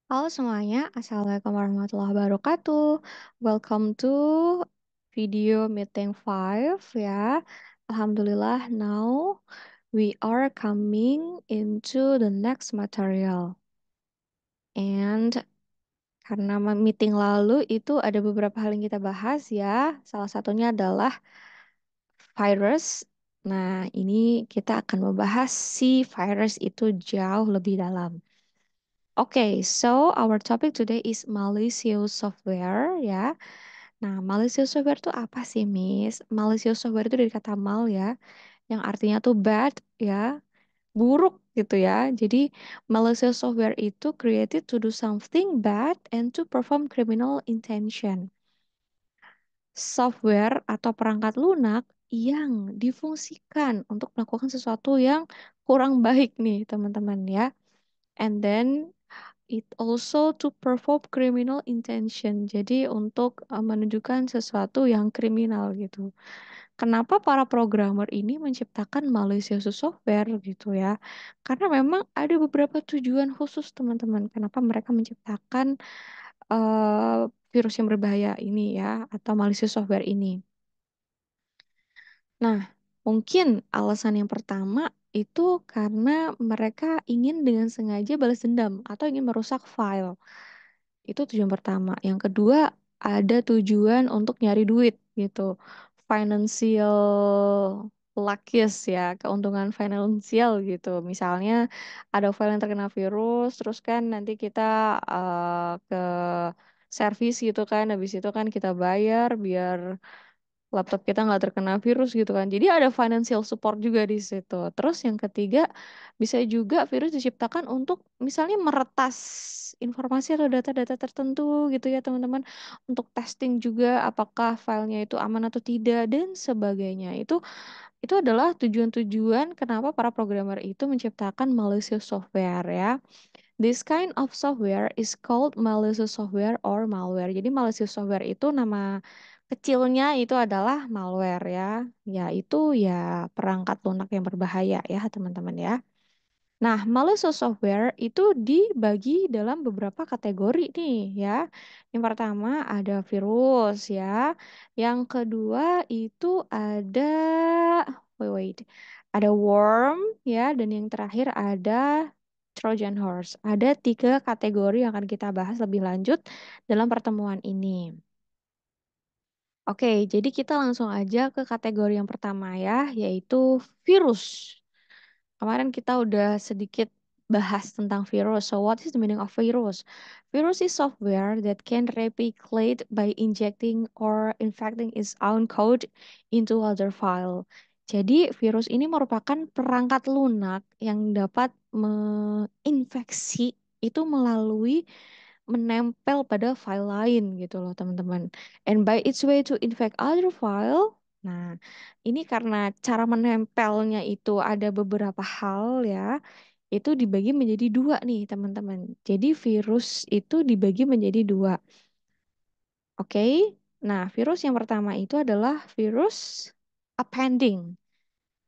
Halo semuanya, Assalamualaikum warahmatullahi wabarakatuh. Welcome to video meeting 5 ya. Alhamdulillah, now we are coming into the next material. And karena meeting lalu itu ada beberapa hal yang kita bahas ya. Salah satunya adalah virus. Nah, ini kita akan membahas si virus itu jauh lebih dalam. Okay, so our topic today is malicious software ya. Nah, malicious software itu apa sih, Miss? Malicious software itu dari kata mal ya, yang artinya tuh bad ya, buruk gitu ya. Jadi, malicious software itu created to do something bad and to perform criminal intention. Software atau perangkat lunak yang difungsikan untuk melakukan sesuatu yang kurang baik nih, teman-teman ya. And then it also to perform criminal intention. Jadi untuk menunjukkan sesuatu yang kriminal gitu. Kenapa para programmer ini menciptakan malicious software gitu ya? Karena memang ada beberapa tujuan khusus teman-teman. Kenapa mereka menciptakan eh, virus yang berbahaya ini ya atau malicious software ini. Nah, mungkin alasan yang pertama itu karena mereka ingin dengan sengaja balas dendam atau ingin merusak file. Itu tujuan pertama. Yang kedua, ada tujuan untuk nyari duit gitu. Financial luckes ya, keuntungan finansial gitu. Misalnya ada file yang terkena virus, terus kan nanti kita ke servis gitu kan, habis itu kan kita bayar biar laptop kita nggak terkena virus gitu kan. Jadi ada financial support juga di situ. Terus yang ketiga, bisa juga virus diciptakan untuk misalnya meretas informasi atau data-data tertentu gitu ya teman-teman. Untuk testing juga apakah filenya itu aman atau tidak dan sebagainya. Itu adalah tujuan-tujuan kenapa para programmer itu menciptakan malicious software ya. This kind of software is called malicious software or malware. Jadi malicious software itu nama kecilnya itu adalah malware ya. Ya itu ya perangkat lunak yang berbahaya ya teman-teman ya. Nah, malicious software itu dibagi dalam beberapa kategori nih ya. Yang pertama ada virus ya. Yang kedua itu ada wait. Ada worm ya dan yang terakhir ada Trojan horse. Ada tiga kategori yang akan kita bahas lebih lanjut dalam pertemuan ini. Oke, jadi kita langsung aja ke kategori yang pertama ya, yaitu virus. Kemarin kita udah sedikit bahas tentang virus. So, what is the meaning of virus? Virus is software that can replicate by injecting or infecting its own code into other file. Jadi, virus ini merupakan perangkat lunak yang dapat menginfeksi itu melalui menempel pada file lain gitu loh, teman-teman. And by its way to infect other file, nah, ini karena cara menempelnya itu ada beberapa hal ya, itu dibagi menjadi dua nih teman-teman. Jadi virus itu dibagi menjadi dua. Oke? Nah, virus yang pertama itu adalah virus appending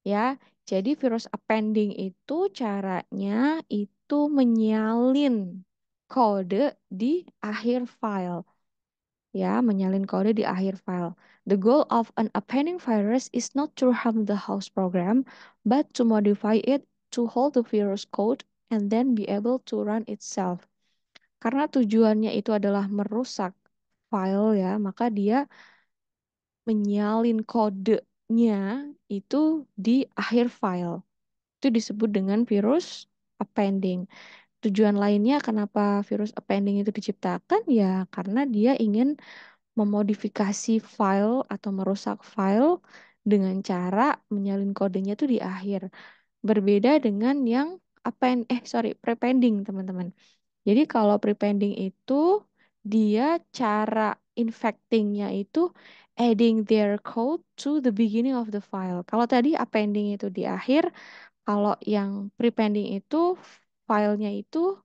ya. Jadi virus appending itu caranya itu menyalin kode di akhir file. Ya, menyalin kode di akhir file. The goal of an appending virus is not to harm the host program, but to modify it to hold the virus code and then be able to run itself. Karena tujuannya itu adalah merusak file ya, maka dia menyalin kodenya itu di akhir file. Itu disebut dengan virus appending. Tujuan lainnya kenapa virus appending itu diciptakan ya karena dia ingin memodifikasi file atau merusak file dengan cara menyalin kodenya tuh di akhir. Berbeda dengan yang prepending, teman-teman. Jadi kalau prepending itu dia cara infectingnya itu adding their code to the beginning of the file. Kalau tadi appending itu di akhir, kalau yang prepending itu filenya itu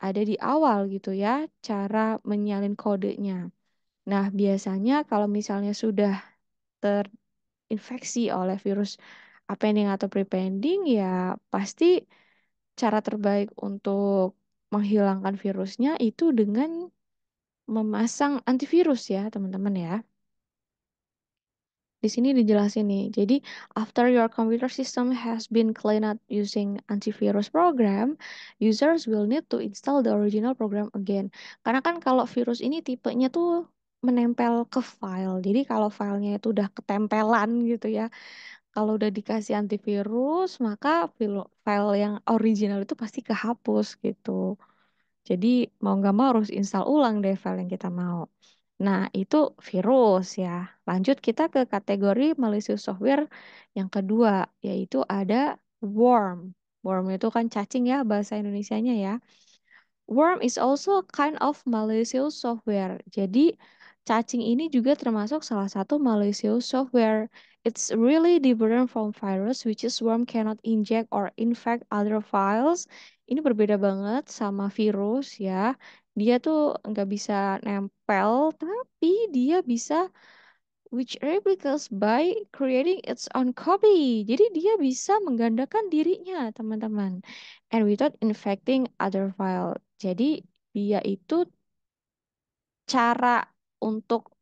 ada di awal gitu ya, cara menyalin kodenya. Nah, biasanya kalau misalnya sudah terinfeksi oleh virus appending atau prepending, ya pasti cara terbaik untuk menghilangkan virusnya itu dengan memasang antivirus ya, teman-teman ya. Di sini dijelasin nih. Jadi, after your computer system has been cleaned out using antivirus program, users will need to install the original program again. Karena kan kalau virus ini tipenya tuh menempel ke file. Jadi kalau filenya itu udah ketempelan gitu ya. Kalau udah dikasih antivirus, maka file yang original itu pasti kehapus gitu. Jadi mau nggak mau harus install ulang deh file yang kita mau. Nah, itu virus ya. Lanjut kita ke kategori malicious software yang kedua, yaitu ada worm. Worm itu kan cacing ya bahasa Indonesianya ya. Worm is also a kind of malicious software. Jadi, cacing ini juga termasuk salah satu malicious software. It's really different from virus, which is worm cannot inject or infect other files. Ini berbeda banget sama virus ya. Dia tuh nggak bisa nempel, tapi dia bisa which replicas by creating its own copy. Jadi dia bisa menggandakan dirinya, teman-teman. And without infecting other file. Jadi dia itu cara untuk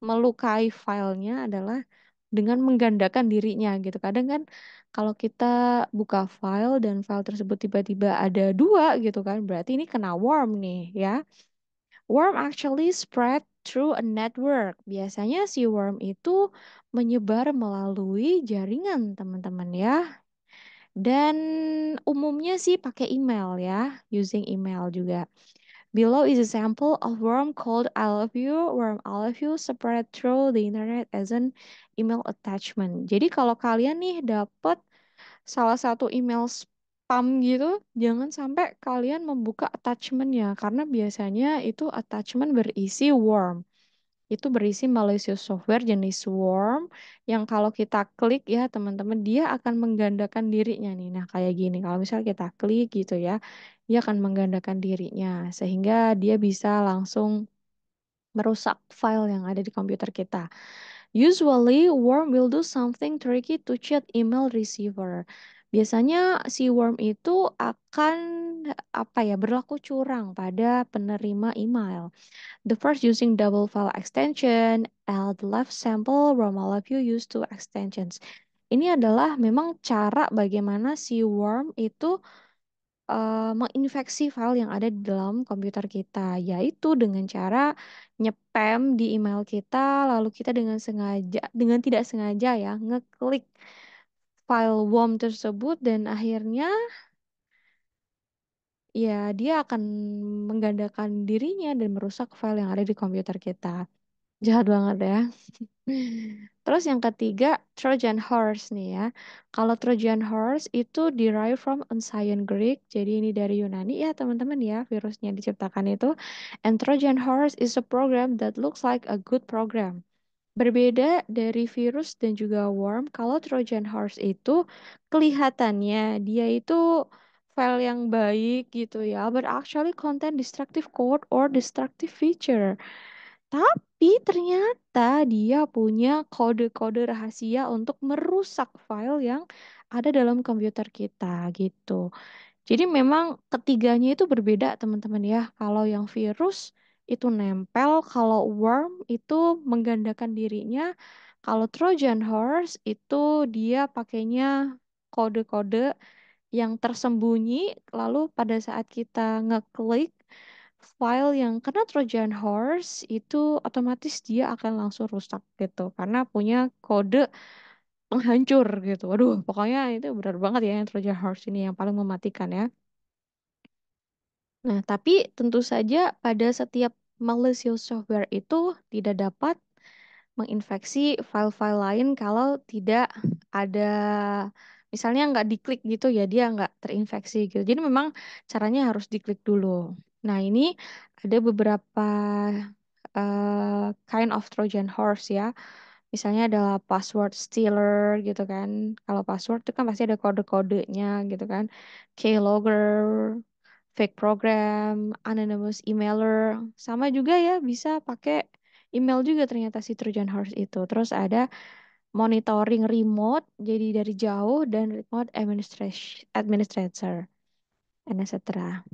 melukai filenya adalah dengan menggandakan dirinya gitu. Kadang kan kalau kita buka file dan file tersebut tiba-tiba ada dua gitu kan, berarti ini kena worm nih ya. Worm actually spread through a network. Biasanya si worm itu menyebar melalui jaringan, teman-teman ya. Dan umumnya sih pakai email ya, using email juga. Below is a sample of worm called I love you. Worm I love you spread through the internet as an email attachment. Jadi kalau kalian nih dapat salah satu email spam gitu, jangan sampai kalian membuka attachmentnya karena biasanya itu attachment berisi worm. Itu berisi malicious software jenis worm yang kalau kita klik ya teman-teman dia akan menggandakan dirinya nih. Nah, kayak gini. Kalau misalnya kita klik gitu ya, dia akan menggandakan dirinya sehingga dia bisa langsung merusak file yang ada di komputer kita. Usually, worm will do something tricky to cheat email receiver. Biasanya si worm itu akan apa ya berlaku curang pada penerima email. The first using double file extension, and the left sample Romalove use two extensions. Ini adalah memang cara bagaimana si worm itu menginfeksi file yang ada di dalam komputer kita, yaitu dengan cara nyepam di email kita, lalu kita dengan sengaja, dengan tidak sengaja ya, ngeklik file worm tersebut dan akhirnya ya dia akan menggandakan dirinya dan merusak file yang ada di komputer kita. Jahat banget ya. Terus yang ketiga, Trojan horse nih ya. Kalau Trojan horse itu derived from ancient Greek, jadi ini dari Yunani ya teman-teman ya, virusnya diciptakan itu. And Trojan horse is a program that looks like a good program. Berbeda dari virus dan juga worm, kalau Trojan horse itu kelihatannya dia itu file yang baik gitu ya, but actually contain destructive code or destructive feature. Tapi ternyata dia punya kode-kode rahasia untuk merusak file yang ada dalam komputer kita gitu. Jadi memang ketiganya itu berbeda teman-teman ya. Kalau yang virus itu nempel, kalau worm itu menggandakan dirinya, kalau Trojan horse itu dia pakainya kode-kode yang tersembunyi, lalu pada saat kita ngeklik file yang kena Trojan horse itu otomatis dia akan langsung rusak gitu karena punya kode penghancur gitu. Waduh, pokoknya itu benar banget ya yang Trojan horse ini yang paling mematikan ya. Nah, tapi tentu saja pada setiap malicious software itu tidak dapat menginfeksi file-file lain kalau tidak ada misalnya nggak diklik gitu ya dia nggak terinfeksi gitu. Jadi memang caranya harus diklik dulu. Nah, ini ada beberapa kind of Trojan horse ya. Misalnya adalah password stealer gitu kan. Kalau password itu kan pasti ada kode-kodenya gitu kan. Keylogger, fake program, anonymous emailer. Sama juga ya bisa pakai email juga ternyata si Trojan horse itu. Terus ada monitoring remote jadi dari jauh dan remote administrator, and etc.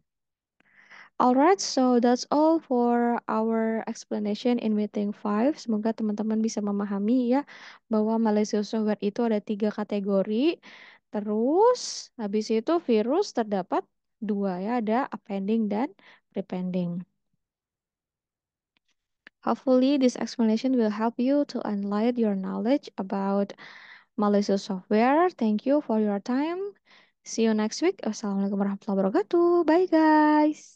Alright, so that's all for our explanation in meeting 5. Semoga teman-teman bisa memahami ya bahwa malicious software itu ada 3 kategori. Terus habis itu virus terdapat 2 ya, ada appending dan prepending. Hopefully this explanation will help you to enlighten your knowledge about malicious software. Thank you for your time. See you next week. Wassalamualaikum warahmatullahi wabarakatuh. Bye guys.